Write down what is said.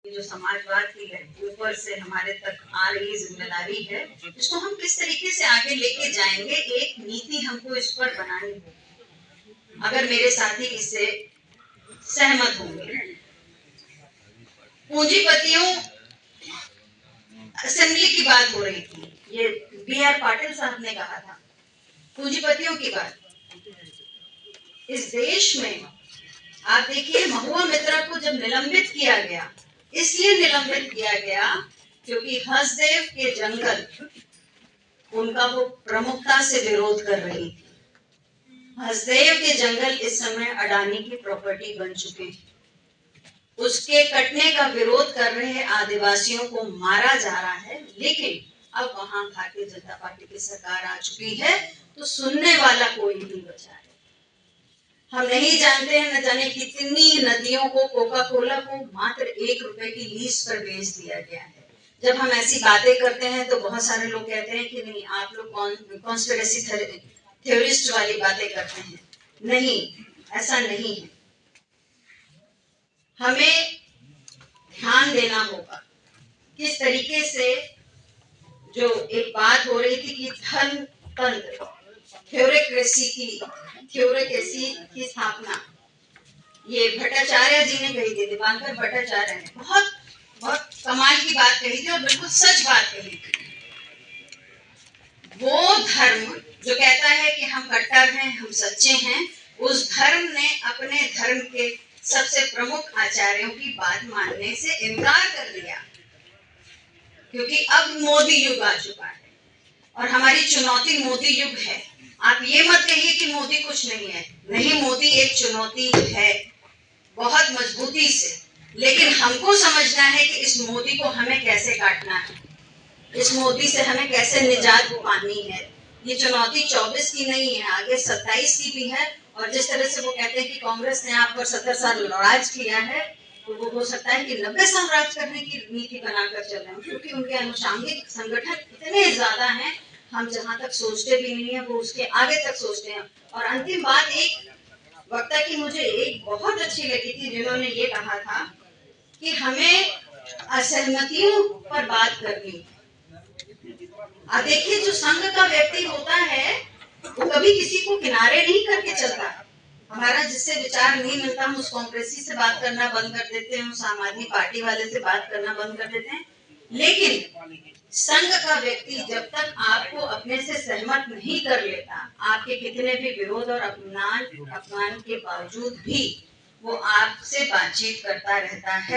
जो समाजवाद की है ऊपर से हमारे तक आ रही जिम्मेदारी है, इसको हम किस तरीके से आगे लेके जाएंगे, एक नीति हमको इस पर बनानी होगी। अगर मेरे साथी इससे सहमत होंगे। पूंजीपतियों, असेंबली की बात हो रही थी, ये B.R. पाटिल साहब ने कहा था, पूंजीपतियों की बात। इस देश में आप देखिए, महुआ मित्रा को जब निलंबित किया गया, इसलिए निलंबित किया गया क्योंकि हसदेव के जंगल उनका वो प्रमुखता से विरोध कर रही थी। हसदेव के जंगल इस समय अडानी की प्रॉपर्टी बन चुके हैं। उसके कटने का विरोध कर रहे आदिवासियों को मारा जा रहा है, लेकिन अब वहां भारतीय जनता पार्टी की सरकार आ चुकी है, तो सुनने वाला कोई नहीं बचा है। हम नहीं जानते हैं, न जाने कितनी नदियों को, कोका कोला को मात्र 1 रुपए की लीज पर बेच दिया गया है। जब हम ऐसी बातें करते हैं तो बहुत सारे लोग कहते हैं कि नहीं, आप लोग कॉन्स्पिरेसी थ्योरिस्ट वाली बातें करते हैं। नहीं, ऐसा नहीं है। हमें ध्यान देना होगा किस तरीके से, जो एक बात हो रही थी कि धन तंत्र, थ्योरेक्रेसी की स्थापना, ये भट्टाचार्य जी ने कही थी, दीपांकर भट्टाचार्य ने बहुत बहुत कमाल की बात कही थी और बिल्कुल सच बात कही थी। वो धर्म जो कहता है कि हम कट्टर हैं, हम सच्चे हैं, उस धर्म ने अपने धर्म के सबसे प्रमुख आचार्यों की बात मानने से इनकार कर दिया, क्योंकि अब मोदी युग आ चुका है और हमारी चुनौती मोदी युग है। आप ये मत कहिए कि मोदी कुछ नहीं है। नहीं, मोदी एक चुनौती है, बहुत मजबूती से, लेकिन हमको समझना है कि इस मोदी को हमें कैसे काटना है, इस मोदी से हमें कैसे निजात पानी है। ये चुनौती 24 की नहीं है, आगे 27 की भी है। और जिस तरह से वो कहते हैं कि कांग्रेस ने आप पर 70 साल राज किया है, तो वो हो सकता है कि 90 साल राज करने की नीति बनाकर चल रहे हैं, क्योंकि उनके अनुषांगिक संगठन इतने ज्यादा हैं, हम जहां तक सोचते भी नहीं है वो उसके आगे तक सोचते हैं। और अंतिम बात, एक वक्ता की मुझे एक बहुत अच्छी लगी थी, जिन्होंने ये कहा था कि हमें असहमतियों पर बात करनी है। देखिए, जो संघ का व्यक्ति होता है वो कभी किसी को किनारे नहीं करके चलता। हमारा जिससे विचार नहीं मिलता, हम उस कांग्रेसी से बात करना बंद कर देते हैं, उस आम आदमी पार्टी वाले से बात करना बंद कर देते हैं। लेकिन संघ का व्यक्ति जब तक आपको अपने से सहमत नहीं कर लेता, आपके कितने भी विरोध और अपमान के बावजूद भी वो आपसे बातचीत करता रहता है।